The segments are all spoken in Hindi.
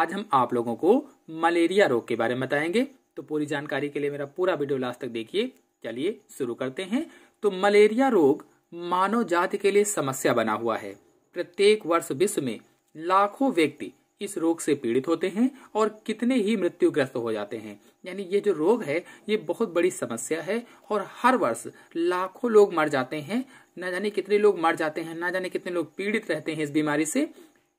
आज हम आप लोगों को मलेरिया रोग के बारे में बताएंगे। तो पूरी जानकारी के लिए मेरा पूरा वीडियो लास्ट तक देखिए। चलिए शुरू करते हैं। तो मलेरिया रोग मानव जाति के लिए समस्या बना हुआ है। प्रत्येक वर्ष विश्व में लाखों व्यक्ति इस रोग से पीड़ित होते हैं और कितने ही मृत्युग्रस्त हो जाते हैं। यानी ये जो रोग है ये बहुत बड़ी समस्या है और हर वर्ष लाखों लोग मर जाते हैं। न जाने कितने लोग मर जाते हैं, न जाने कितने लोग पीड़ित रहते हैं इस बीमारी से।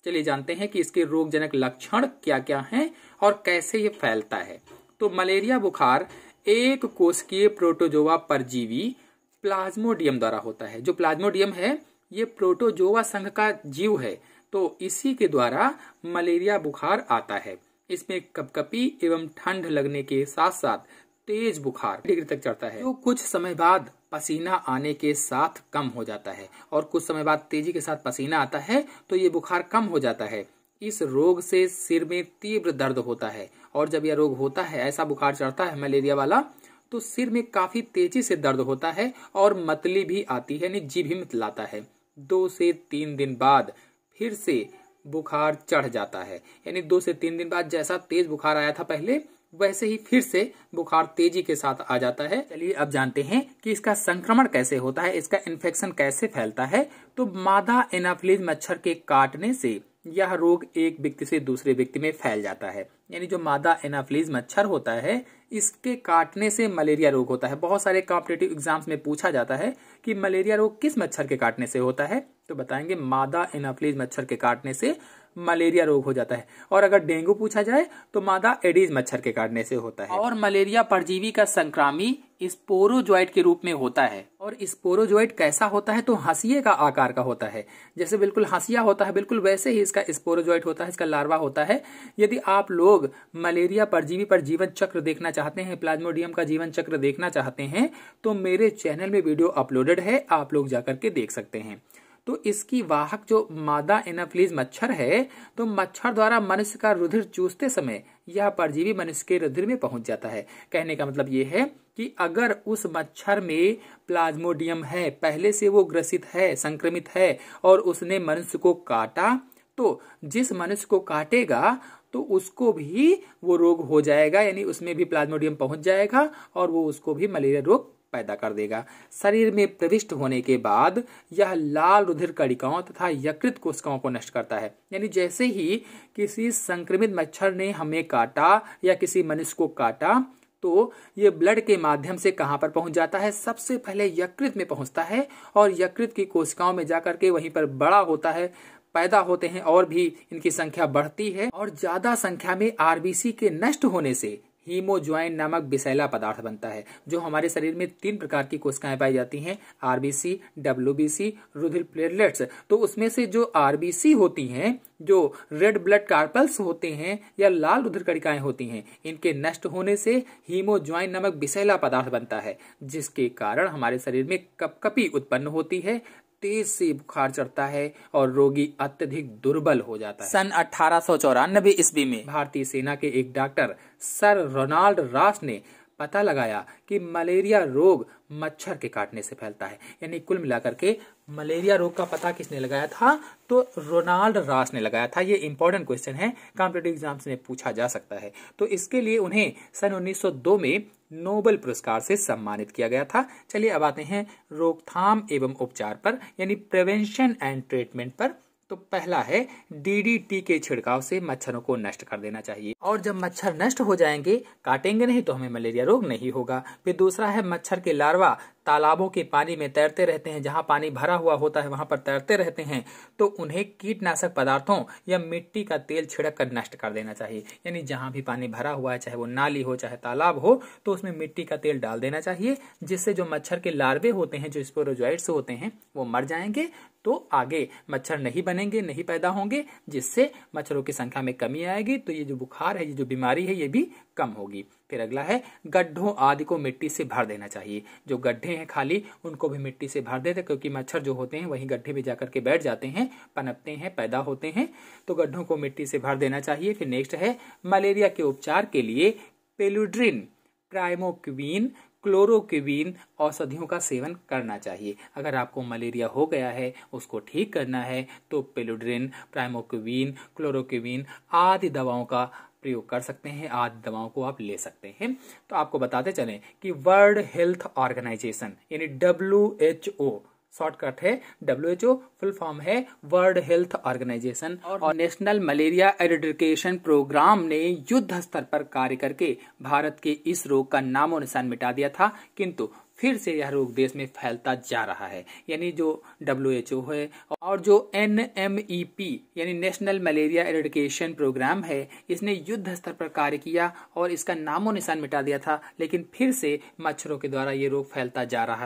चलिए जानते हैं कि इसके रोगजनक लक्षण क्या क्या हैं और कैसे ये फैलता है। तो मलेरिया बुखार एक कोशिकीय प्रोटोजोआ परजीवी प्लाज्मोडियम द्वारा होता है। जो प्लाज्मोडियम है ये प्रोटोजोआ संघ का जीव है, तो इसी के द्वारा मलेरिया बुखार आता है। इसमें कपकपी एवं ठंड लगने के साथ साथ तेज बुखार डिग्री तक चढ़ता है, जो कुछ समय बाद पसीना आने के साथ कम हो जाता है और कुछ समय बाद तेजी के साथ पसीना आता है तो ये बुखार कम हो जाता है। इस रोग से सिर में तीव्र दर्द होता है और जब यह रोग होता है, ऐसा बुखार चढ़ता है मलेरिया वाला, तो सिर में काफी तेजी से दर्द होता है और मतली भी आती है, यानी जीभ भी मितलाता है। 2 से 3 दिन बाद फिर से बुखार चढ़ जाता है, यानी 2 से 3 दिन बाद जैसा तेज बुखार आया था पहले वैसे ही फिर से बुखार तेजी के साथ आ जाता है। चलिए अब जानते हैं कि इसका संक्रमण कैसे होता है, इसका इन्फेक्शन कैसे फैलता है। तो मादा एनाफिलीज मच्छर के काटने से यह रोग एक व्यक्ति से दूसरे व्यक्ति में फैल जाता है। यानी जो मादा एनाफिलीज मच्छर होता है इसके काटने से मलेरिया रोग होता है। बहुत सारे कॉम्पिटिटिव एग्जाम्स में पूछा जाता है कि मलेरिया रोग किस मच्छर के काटने से होता है, तो बताएंगे मादा एनाफिलीज मच्छर के काटने से मलेरिया रोग हो जाता है। और अगर डेंगू पूछा जाए तो मादा एडीज मच्छर के काटने से होता है। और मलेरिया परजीवी का संक्रामी स्पोरोजोइट के रूप में होता है। और स्पोरोजोइट कैसा होता है, तो हंसिये का आकार का होता है। जैसे बिल्कुल हंसिया होता है बिल्कुल वैसे ही इसका स्पोरोजोइट होता है, इसका लार्वा होता है। यदि आप लोग मलेरिया परजीवी पर जीवन चक्र देखना चाहते हैं, प्लाज्मोडियम का जीवन चक्र देखना चाहते हैं, तो मेरे चैनल में वीडियो अपलोडेड है, आप लोग जाकर के देख सकते हैं। तो इसकी वाहक जो मादा एनाफिलीज मच्छर है, तो मच्छर द्वारा मनुष्य का रुधिर चूसते समय यह परजीवी मनुष्य के रुधिर में पहुंच जाता है। कहने का मतलब ये है कि अगर उस मच्छर में प्लाज्मोडियम है, पहले से वो ग्रसित है, संक्रमित है और उसने मनुष्य को काटा, तो जिस मनुष्य को काटेगा तो उसको भी वो रोग हो जाएगा, यानी उसमें भी प्लाज्मोडियम पहुंच जाएगा और वो उसको भी मलेरिया रोग पैदा कर देगा। शरीर में प्रविष्ट होने के बाद यह लाल रुधिर कणिकाओं तथा यकृत कोशिकाओं को नष्ट करता है। यानी जैसे ही किसी संक्रमित मच्छर ने हमें काटा या किसी मनुष्य को काटा तो ये ब्लड के माध्यम से कहां पर पहुंच जाता है, सबसे पहले यकृत में पहुंचता है और यकृत की कोशिकाओं में जाकर के वहीं पर बड़ा होता है, पैदा होते हैं और भी इनकी संख्या बढ़ती है। और ज्यादा संख्या में आरबीसी के नष्ट होने से हीमोज्वाइन नामक विषैला पदार्थ बनता है। जो हमारे शरीर में 3 प्रकार की कोशिकाएं पाई जाती हैं, आरबीसी, डब्ल्यूबीसी, रुधिर प्लेटलेट्स। तो उसमें से जो आरबीसी होती हैं, जो रेड ब्लड कार्पल्स होते हैं या लाल रुधिर कणिकाएं होती हैं, इनके नष्ट होने से हीमोज्वाइन नामक विषैला पदार्थ बनता है, जिसके कारण हमारे शरीर में कपकपी उत्पन्न होती है, तेज से बुखार चढ़ता है और रोगी अत्यधिक दुर्बल हो जाता है। सन 1894 ईस्वी में भारतीय सेना के एक डॉक्टर सर रोनाल्ड रॉस ने पता लगाया कि मलेरिया रोग मच्छर के काटने से फैलता है। यानी कुल मिलाकर के मलेरिया रोग का पता किसने लगाया था, तो रोनाल्ड रॉस ने लगाया था। ये इंपॉर्टेंट क्वेश्चन है, कॉम्पिटिटिव एग्जाम्स में पूछा जा सकता है। तो इसके लिए उन्हें सन 1902 में नोबेल पुरस्कार से सम्मानित किया गया था। चलिए अब आते हैं रोकथाम एवं उपचार पर, यानी प्रिवेंशन एंड ट्रीटमेंट पर। तो पहला है डीडीटी के छिड़काव से मच्छरों को नष्ट कर देना चाहिए। और जब मच्छर नष्ट हो जाएंगे, काटेंगे नहीं, तो हमें मलेरिया रोग नहीं होगा। फिर दूसरा है मच्छर के लार्वा तालाबों के पानी में तैरते रहते हैं, जहां पानी भरा हुआ होता है वहां पर तैरते रहते हैं, तो उन्हें कीटनाशक पदार्थों या मिट्टी का तेल छिड़क कर नष्ट कर देना चाहिए। यानी जहां भी पानी भरा हुआ है, चाहे वो नाली हो चाहे तालाब हो, तो उसमें मिट्टी का तेल डाल देना चाहिए, जिससे जो मच्छर के लार्वे होते हैं, जो स्पोरोजोइट्स होते हैं, वो मर जाएंगे। तो आगे मच्छर नहीं बनेंगे, नहीं पैदा होंगे, जिससे मच्छरों की संख्या में कमी आएगी। तो ये जो बुखार है, ये जो बीमारी है, ये भी कम होगी। फिर अगला है गड्ढों आदि को मिट्टी से भर देना चाहिए। जो गड्ढे हैं खाली, उनको भी मिट्टी से भर देते, क्योंकि मच्छर जो होते हैं वहीं गड्ढे में जाकर के बैठ जाते हैं, पनपते हैं, पैदा होते हैं। तो गड्ढों को मिट्टी से भर देना चाहिए। फिर नेक्स्ट है मलेरिया के उपचार के लिए पेलुड्रिन, प्राइमोक्विन, क्लोरोक्विन औषधियों का सेवन करना चाहिए। अगर आपको मलेरिया हो गया है, उसको ठीक करना है, तो पेलुड्रिन, प्राइमोक्विन, क्लोरोक्विन आदि दवाओं का प्रयोग कर सकते हैं, आदि दवाओं को आप ले सकते हैं। तो आपको बताते चलें कि वर्ल्ड हेल्थ ऑर्गेनाइजेशन यानी WHO, शॉर्टकट है WHO, फुल फॉर्म है वर्ल्ड हेल्थ ऑर्गेनाइजेशन, और नेशनल मलेरिया एरेडिकेशन प्रोग्राम ने युद्ध स्तर पर कार्य करके भारत के इस रोग का नामो निशान मिटा दिया था, किंतु फिर से यह रोग देश में फैलता जा रहा है। यानी जो WHO है और जो NMEP यानी नेशनल मलेरिया एरेडिकेशन प्रोग्राम है, इसने युद्ध स्तर पर कार्य किया और इसका नामो निशान मिटा दिया था, लेकिन फिर से मच्छरों के द्वारा ये रोग फैलता जा रहा है।